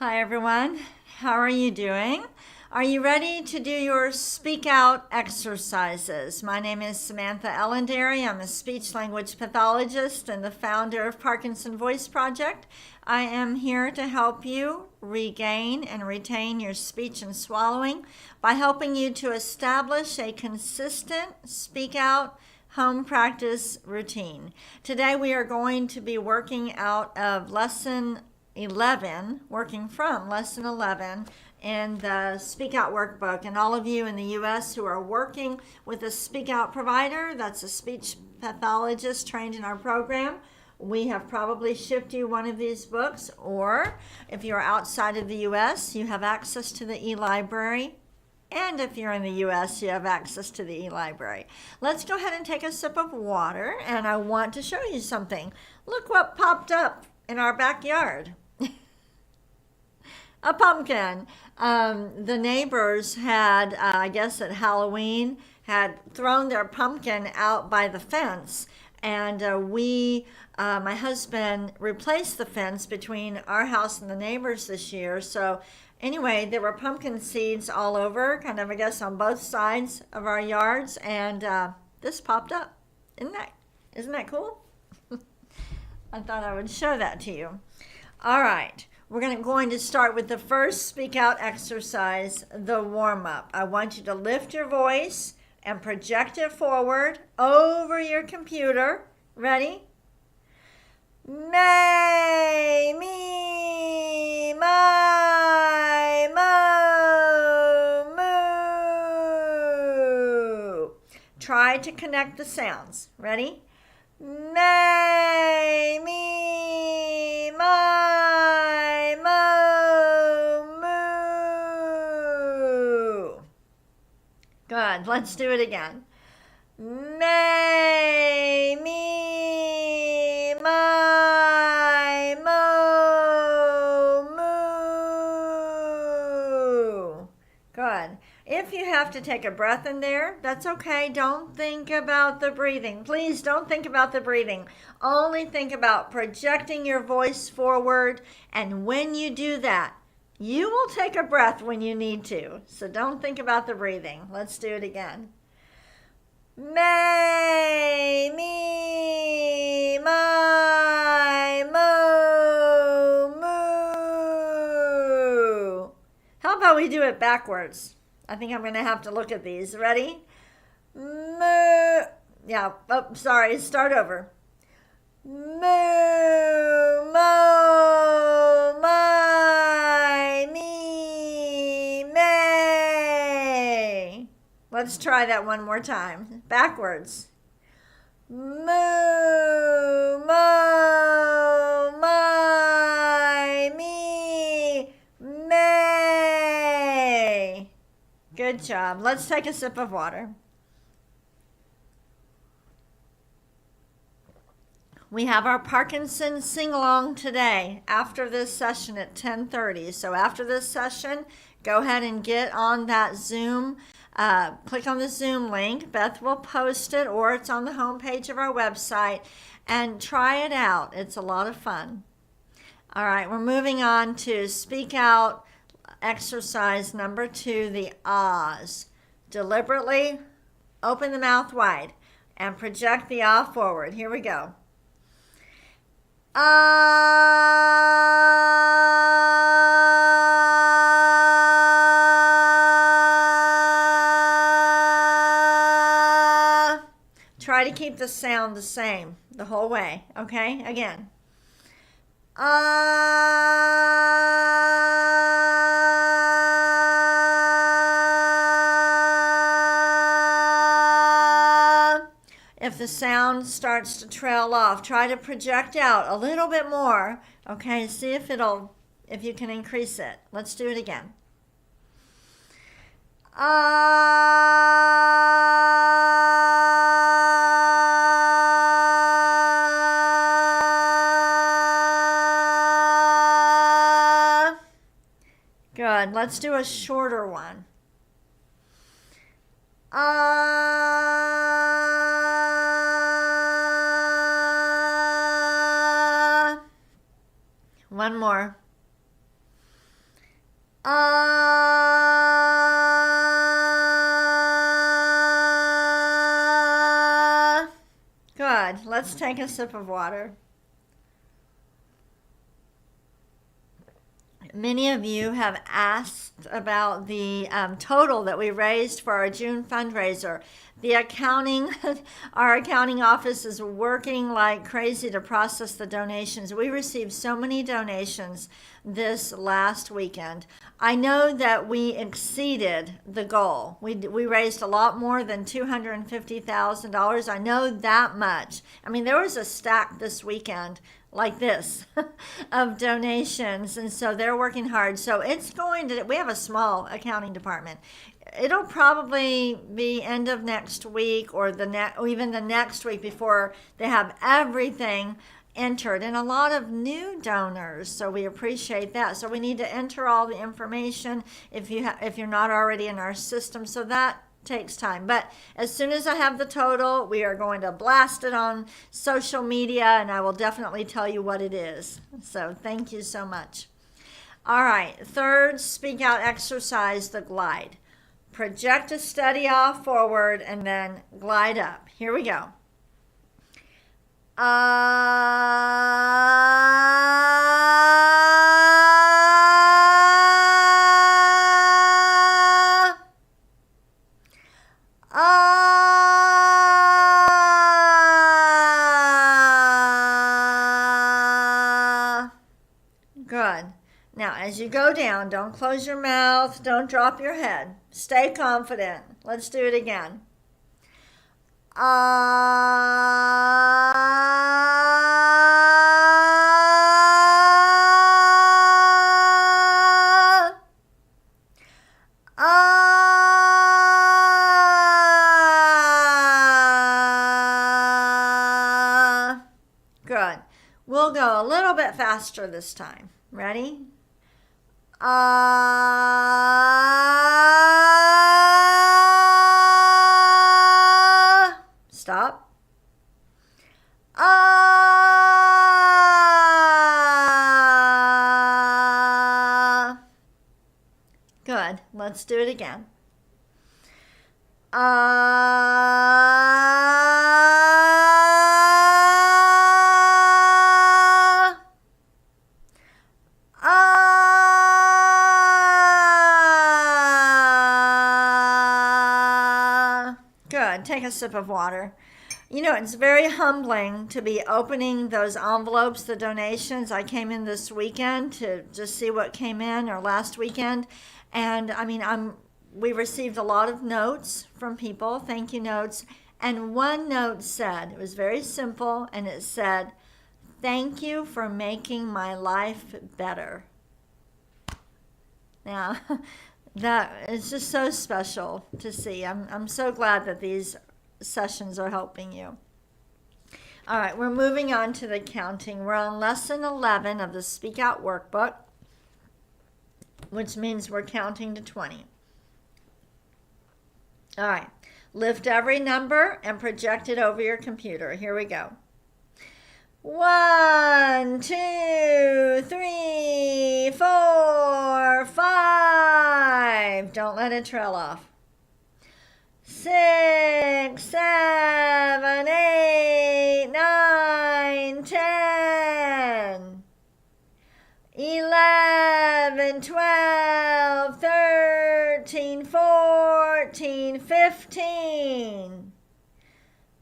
Hi everyone, how are you doing? Are you ready to do your speak out exercises? My name is Samantha Ellendary. I'm a speech language pathologist and the founder of Parkinson Voice Project. I am here to help you regain and retain your speech and swallowing by helping you to establish a consistent speak out home practice routine. Today we are going to be working out of lesson 11, working from lesson 11 in the Speak Out workbook. And all of you in the U.S. who are working with a Speak Out provider, that's a speech pathologist trained in our program, we have probably shipped you one of these books, or if you're outside of the U.S., you have access to the e-library. And if you're in the U.S., you have access to the e-library. Let's go ahead and take a sip of water, and I want to show you something. Look what popped up in our backyard. A pumpkin. The neighbors had, I guess at Halloween, had thrown their pumpkin out by the fence. And my husband replaced the fence between our house and the neighbors this year. So anyway, there were pumpkin seeds all over, kind of, I guess, on both sides of our yards. And this popped up. Isn't that cool? I thought I would show that to you. All right. We're going to start with the first speak out exercise, the warm up. I want you to lift your voice and project it forward over your computer. Ready? May, me, my, mo, moo. Try to connect the sounds. Ready? May, me, my, mo, moo. Good. Let's do it again. May, me, my, mo, moo. Good. If you have to take a breath in there, that's okay. Don't think about the breathing. Please don't think about the breathing. Only think about projecting your voice forward. And when you do that, you will take a breath when you need to. So don't think about the breathing. Let's do it again. May, me, my, mo, moo. How about we do it backwards? I think I'm going to have to look at these. Ready? Moo. Yeah. Oh, sorry. Start over. Moo, mo, my, me, may. Let's try that one more time. Backwards. Moo, mo, my, me, may. Good job. Let's take a sip of water. We have our Parkinson sing-along today after this session at 10:30. So after this session, go ahead and get on that Zoom. Click on the Zoom link. Beth will post it, or it's on the homepage of our website, and try it out. It's a lot of fun. All right, we're moving on to speak out exercise number 2, the ahs. Deliberately open the mouth wide and project the ah forward. Here we go. Ah. Try to keep the sound the same the whole way. Okay, again. If the sound starts to trail off, try to project out a little bit more. Okay, see if you can increase it. Let's do it again. Good. Let's do a shorter one. One more. Good. Let's take a sip of water. Many of you have asked about the total that we raised for our June fundraiser. The our accounting office is working like crazy to process the donations. We received so many donations this last weekend. I know that we exceeded the goal. We raised a lot more than $250,000. I know that much. I mean, there was a stack this weekend like this of donations, and so they're working hard. So we have a small accounting department. It'll probably be end of next week or even the next week before they have everything entered, and a lot of new donors, so we appreciate that. So we need to enter all the information if you're not already in our system, so that takes time. But as soon as I have the total, we are going to blast it on social media, and I will definitely tell you what it is. So thank you so much. All right, third speak out exercise, the glide. Project a steady off forward and then glide up. Here we go. Good. Now, as you go down, don't close your mouth, don't drop your head. Stay confident. Let's do it again. Good. We'll go a little bit faster this time. Ready? Stop. Good. Let's do it again. Good. Take a sip of water. You know, it's very humbling to be opening those envelopes, the donations. I came in this weekend to just see what came in, or last weekend. And I mean, we received a lot of notes from people, thank you notes. And one note said, it was very simple, and it said, "Thank you for making my life better." Now, that is just so special to see. I'm so glad that these sessions are helping you. All right, we're moving on to the counting. We're on lesson 11 of the Speak Out workbook, which means we're counting to 20. All right, lift every number and project it over your computer. Here we go. 1, 2, 3, 4, 5. Don't let it trail off. 6, 7, 8, 9, 10. 11, 12, 13, 14, 15.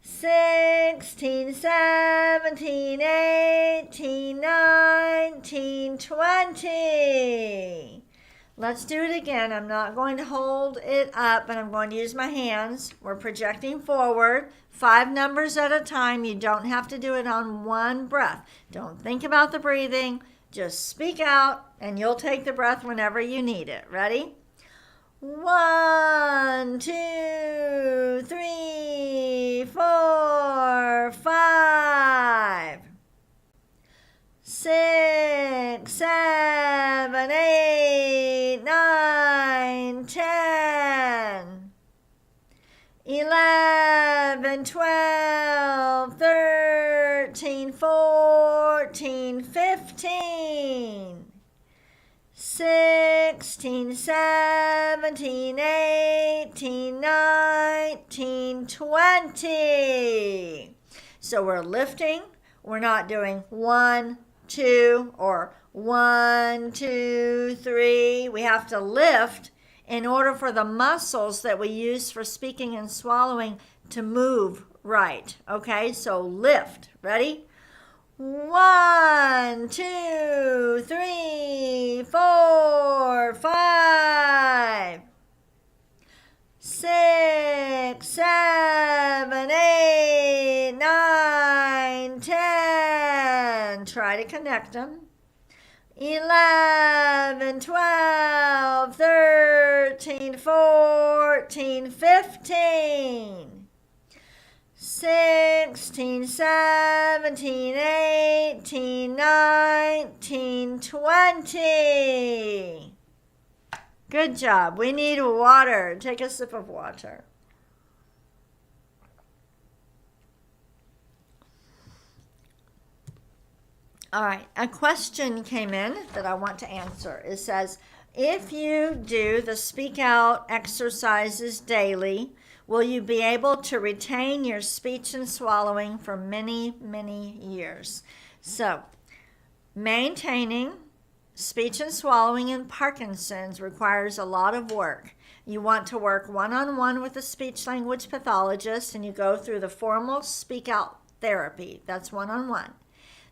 16, 17, 18, 19, 20. Let's do it again. I'm not going to hold it up, but I'm going to use my hands. We're projecting forward, 5 numbers at a time. You don't have to do it on one breath. Don't think about the breathing. Just speak out, and you'll take the breath whenever you need it. Ready? 1, 2, 3, 4, 5. 6, 7, 8, 9, 10. 11, 12, 13, 14, 15. 16, 17, 18, 19, 20. So we're lifting. We're not doing 1, 2, or 1, 2, 3. We have to lift in order for the muscles that we use for speaking and swallowing to move right. Okay, so lift. Ready? 1, 2, 3, 4, 5, 6, 7, 8, 9, 10. Try to connect them. 11, 12, 13, 14, 15, 16, 17, 18, 19, 20. Good job. We need water. Take a sip of water. All right, a question came in that I want to answer. It says, if you do the speak out exercises daily, will you be able to retain your speech and swallowing for many, many years? So, maintaining speech and swallowing in Parkinson's requires a lot of work. You want to work one-on-one with a speech-language pathologist, and you go through the formal speak-out therapy. That's one-on-one.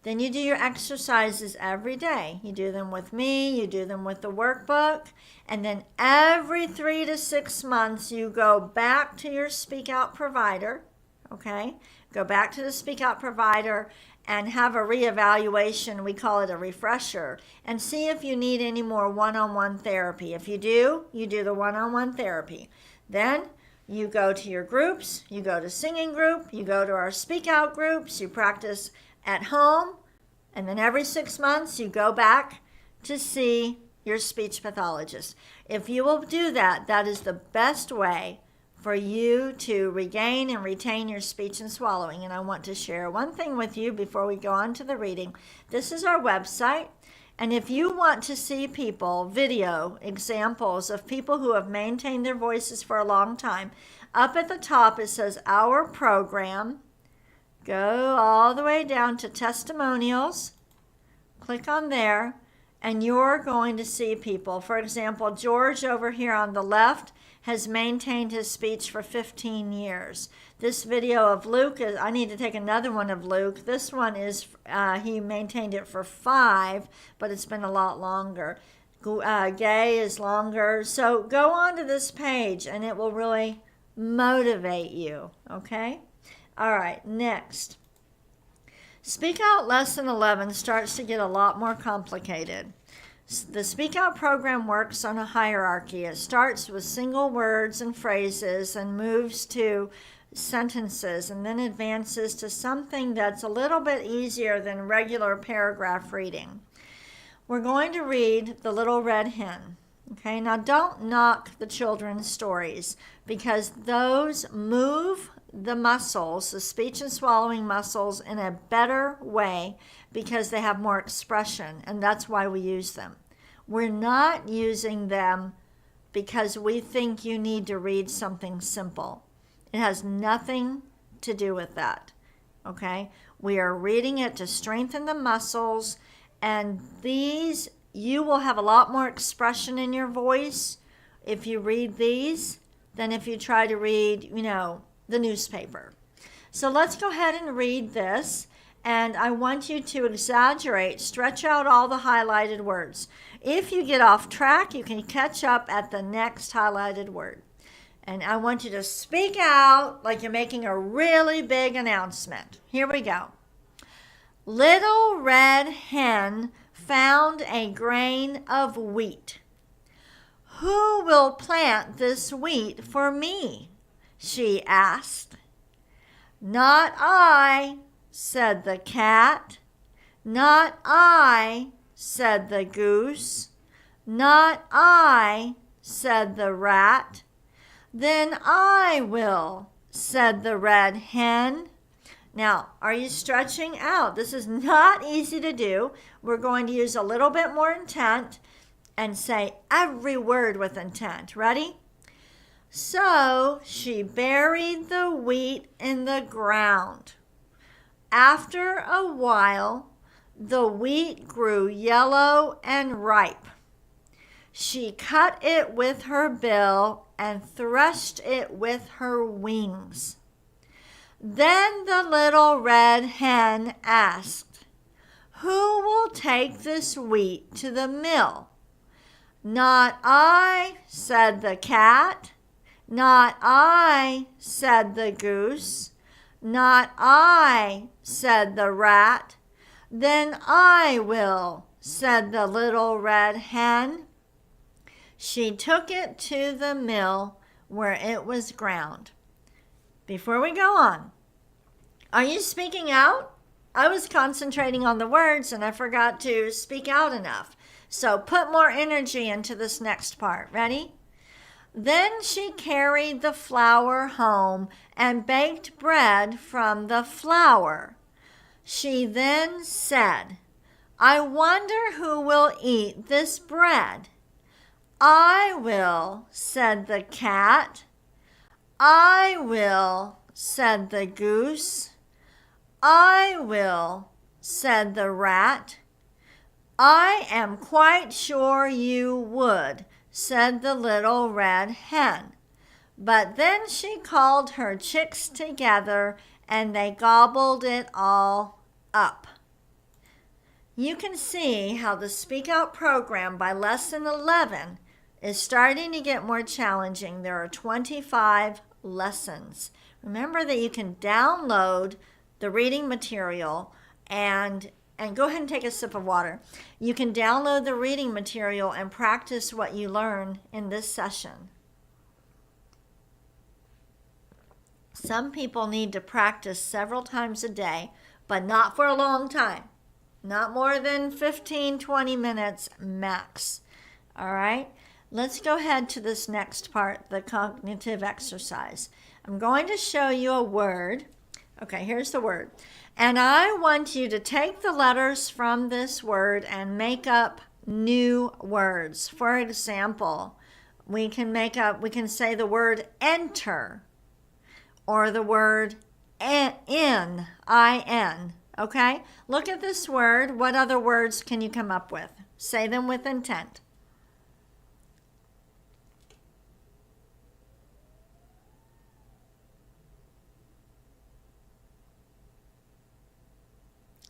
Then you do your exercises every day. You do them with me, you do them with the workbook, and then every 3 to 6 months you go back to your speak out provider, okay? Go back to the speak out provider and have a reevaluation, we call it a refresher, and see if you need any more one-on-one therapy. If you do, you do the one-on-one therapy. Then you go to your groups, you go to singing group, you go to our speak out groups, you practice at home, and then every 6 months you go back to see your speech pathologist. If you will do that, that is the best way for you to regain and retain your speech and swallowing. And I want to share one thing with you before we go on to the reading. This is our website, and if you want to see video examples of people who have maintained their voices for a long time, up at the top it says Our Program. Go all the way down to testimonials, click on there, and you're going to see people. For example, George over here on the left has maintained his speech for 15 years. This video of Luke, I need to take another one of Luke. This one is, he maintained it for 5, but it's been a lot longer. Gay is longer. So go on to this page and it will really motivate you, okay? All right, next. Speak Out Lesson 11 starts to get a lot more complicated. The Speak Out program works on a hierarchy. It starts with single words and phrases and moves to sentences and then advances to something that's a little bit easier than regular paragraph reading. We're going to read The Little Red Hen. Okay, now don't knock the children's stories because those move the muscles, the speech and swallowing muscles, in a better way because they have more expression, and that's why we use them. We're not using them because we think you need to read something simple. It has nothing to do with that, okay? We are reading it to strengthen the muscles, and these, you will have a lot more expression in your voice if you read these than if you try to read, the newspaper. So let's go ahead and read this, and I want you to exaggerate, stretch out all the highlighted words. If you get off track, you can catch up at the next highlighted word. And I want you to speak out like you're making a really big announcement. Here we go. Little Red Hen found a grain of wheat. Who will plant this wheat for me? She asked. Not I, said the cat. Not I, said the goose. Not I, said the rat. Then I will, said the red hen. Now, are you stretching out? This is not easy to do. We're going to use a little bit more intent and say every word with intent. Ready? So she buried the wheat in the ground. After a while, the wheat grew yellow and ripe. She cut it with her bill and threshed it with her wings. Then the little red hen asked, "Who will take this wheat to the mill?" "Not I," said the cat. "Not I," said the goose. "Not I," said the rat. "Then I will," said the little red hen. She took it to the mill where it was ground. Before we go on, are you speaking out? I was concentrating on the words and I forgot to speak out enough. So put more energy into this next part. Ready? Then she carried the flour home and baked bread from the flour. She then said, "I wonder who will eat this bread." "I will," said the cat. "I will," said the goose. "I will," said the rat. "I am quite sure you would," said the little red hen. But then she called her chicks together and they gobbled it all up. You can see how the Speak Out program by Lesson 11 is starting to get more challenging. There are 25 lessons. Remember that you can download the reading material and go ahead and take a sip of water. You can download the reading material and practice what you learn in this session. Some people need to practice several times a day, but not for a long time. Not more than 15-20 minutes max. All right? Let's go ahead to this next part, the cognitive exercise. I'm going to show you a word. Okay, here's the word. And I want you to take the letters from this word and make up new words. For example, we can say the word enter or the word in, I-N. Okay? Look at this word. What other words can you come up with? Say them with intent.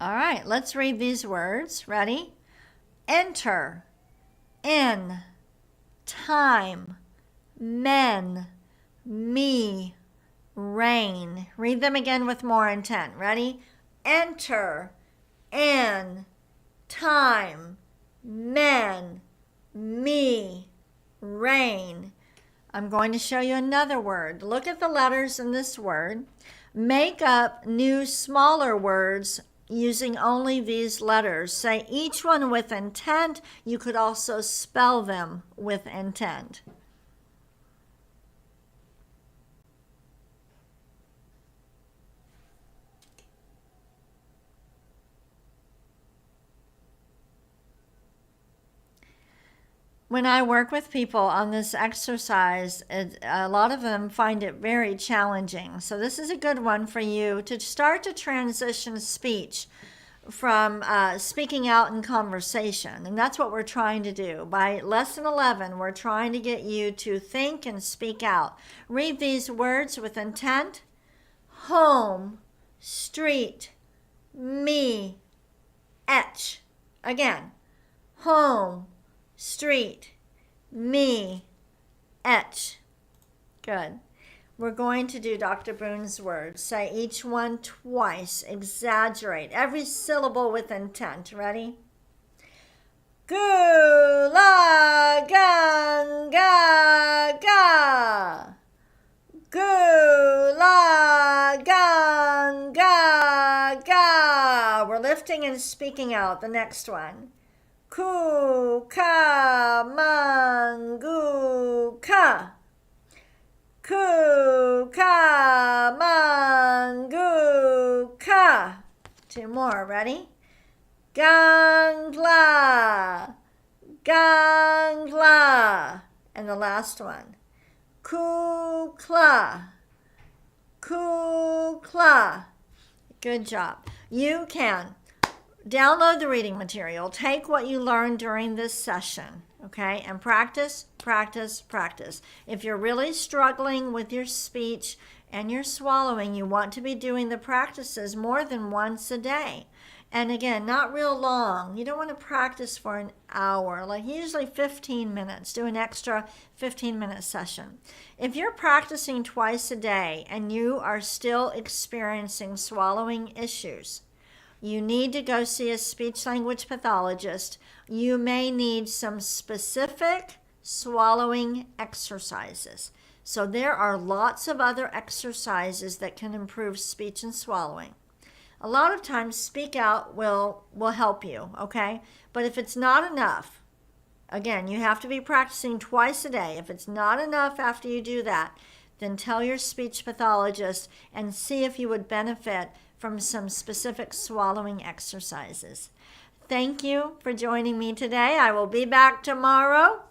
All right, let's read these words. Ready? Enter, in, time, men, me, rain. Read them again with more intent. Ready? Enter, in, time, men, me, rain. I'm going to show you another word. Look at the letters in this word. Make up new smaller words using only these letters. Say each one with intent. You could also spell them with intent. When I work with people on this exercise, a lot of them find it very challenging. So this is a good one for you to start to transition speech from speaking out in conversation. And that's what we're trying to do. By Lesson 11, we're trying to get you to think and speak out. Read these words with intent. Home, street, me, etch. Again, home, street, me, etch. Good. We're going to do Dr. Boone's words. Say each one twice. Exaggerate. Every syllable with intent. Ready? Gula ganga ga. Gula ganga ga. We're lifting and speaking out. The next one. Ku ka mangu ka. Ku ka mangu ka. Two more. Ready? Gangla. Gangla. And the last one. Kukla. Kukla. Good job. You can download the reading material, take what you learned during this session, okay, and practice, practice, practice. If you're really struggling with your speech and your swallowing, you want to be doing the practices more than once a day. And again, not real long. You don't want to practice for an hour, like usually 15 minutes. Do an extra 15-minute session. If you're practicing twice a day and you are still experiencing swallowing issues, you need to go see a speech-language pathologist. You may need some specific swallowing exercises. So there are lots of other exercises that can improve speech and swallowing. A lot of times Speak Out will help you, okay? But if it's not enough, again, you have to be practicing twice a day. If it's not enough after you do that, then tell your speech pathologist and see if you would benefit from some specific swallowing exercises. Thank you for joining me today. I will be back tomorrow.